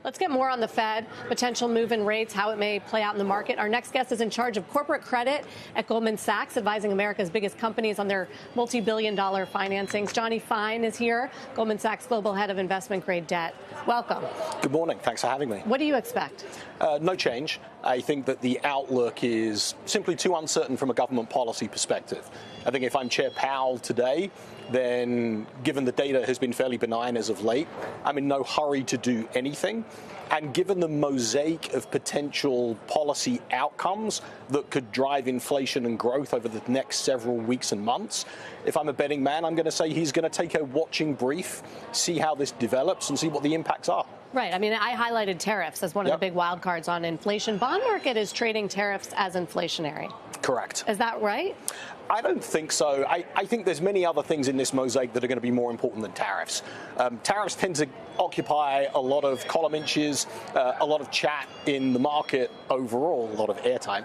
Let's get more on the Fed, potential move in rates, how it may play out in the market. Our next guest is in charge of corporate credit at Goldman Sachs, advising America's biggest companies on their multi-billion-dollar financings. Jonny is here, Goldman Sachs Global Head of Investment Grade Debt. Welcome. Good morning. Thanks for having me. What do you expect? No change. I think that the outlook is simply too uncertain from a government policy perspective. I think if I'm Chair Powell today, then given the data has been fairly benign as of late, I'm in no hurry to do anything. And given the mosaic of potential policy outcomes that could drive inflation and growth over the next several weeks and months, if I'm a betting man, I'm going to say he's going to take a watching brief, see how this develops and see what the impacts are. Right. I mean, I highlighted tariffs as one of the big wild cards on inflation. Bond market is trading tariffs as inflationary. Correct. Is that right? I don't think so. I think there's many other things in this mosaic that are going to be more important than tariffs. Tariffs tend to occupy a lot of column inches, a lot of chat in the market overall, a lot of airtime.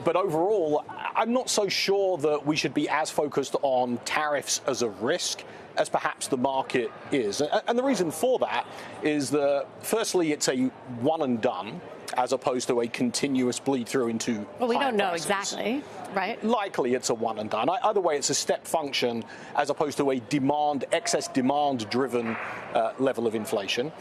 But overall, I'm not so sure that we should be as focused on tariffs as a risk as perhaps the market is. And the reason for that is that, firstly, it's a one and done, as opposed to a continuous bleed through into Well, we don't know prices. exactly, right? Likely it's a one and done. Either way, it's a step function as opposed to a excess demand-driven level of inflation.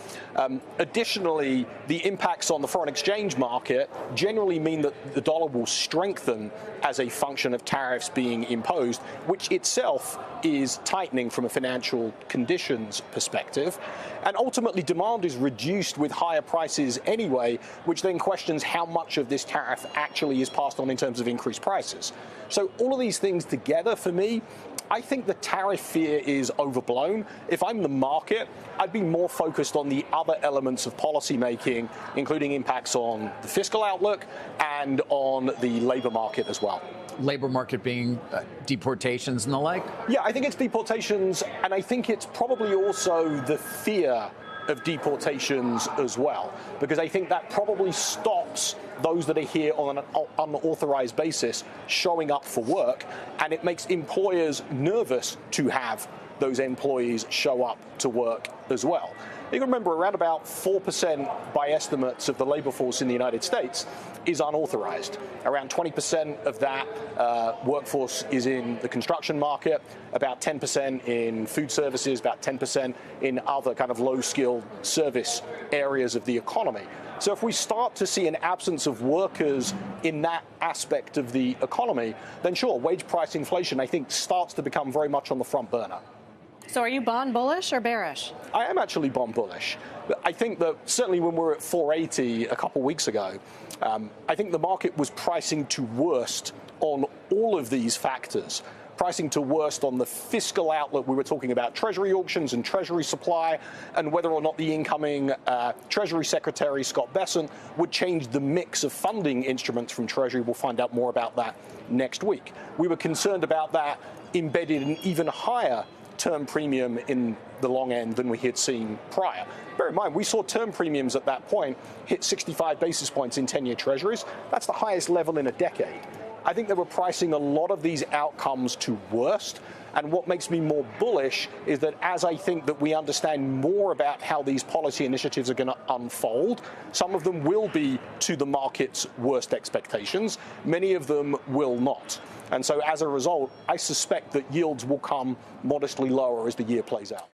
Additionally, the impacts on the foreign exchange market generally mean that the dollar will strengthen as a function of tariffs being imposed, which itself is tightening from a financial conditions perspective. And ultimately, demand is reduced with higher prices anyway, which then questions how much of this tariff actually is passed on in terms of increased prices. So all of these things together, for me, I think the tariff fear is overblown. If I'm the market, I'd be more focused on the other elements of policy making, including impacts on the fiscal outlook and on the labor market as well. Labor market being deportations and the like? Yeah, I think it's deportations, and I think it's probably also the fear of deportations as well, because I think that probably stops those that are here on an unauthorized basis showing up for work, and it makes employers nervous to have those employees show up to work as well. You can remember around about 4% by estimates of the labor force in the United States is unauthorized. Around 20% of that workforce is in the construction market, about 10% in food services, about 10% in other kind of low-skilled service areas of the economy. So if we start to see an absence of workers in that aspect of the economy, then sure, wage price inflation, I think, starts to become very much on the front burner. So are you bond bullish or bearish? I am actually bond bullish. I think that certainly when we were at 480 a couple of weeks ago, I think the market was pricing to worst on all of these factors. Pricing to worst on the fiscal outlook. We were talking about Treasury auctions and Treasury supply, and whether or not the incoming Treasury Secretary, Scott Bessent, would change the mix of funding instruments from Treasury. We'll find out more about that next week. We were concerned about that embedded in even higher term premium in the long end than we had seen prior. Bear in mind, we saw term premiums at that point hit 65 basis points in 10-year treasuries. That's the highest level in a decade. I think they were pricing a lot of these outcomes to worst. And what makes me more bullish is that as I think that we understand more about how these policy initiatives are going to unfold, some of them will be to the market's worst expectations. Many of them will not. And so as a result, I suspect that yields will come modestly lower as the year plays out.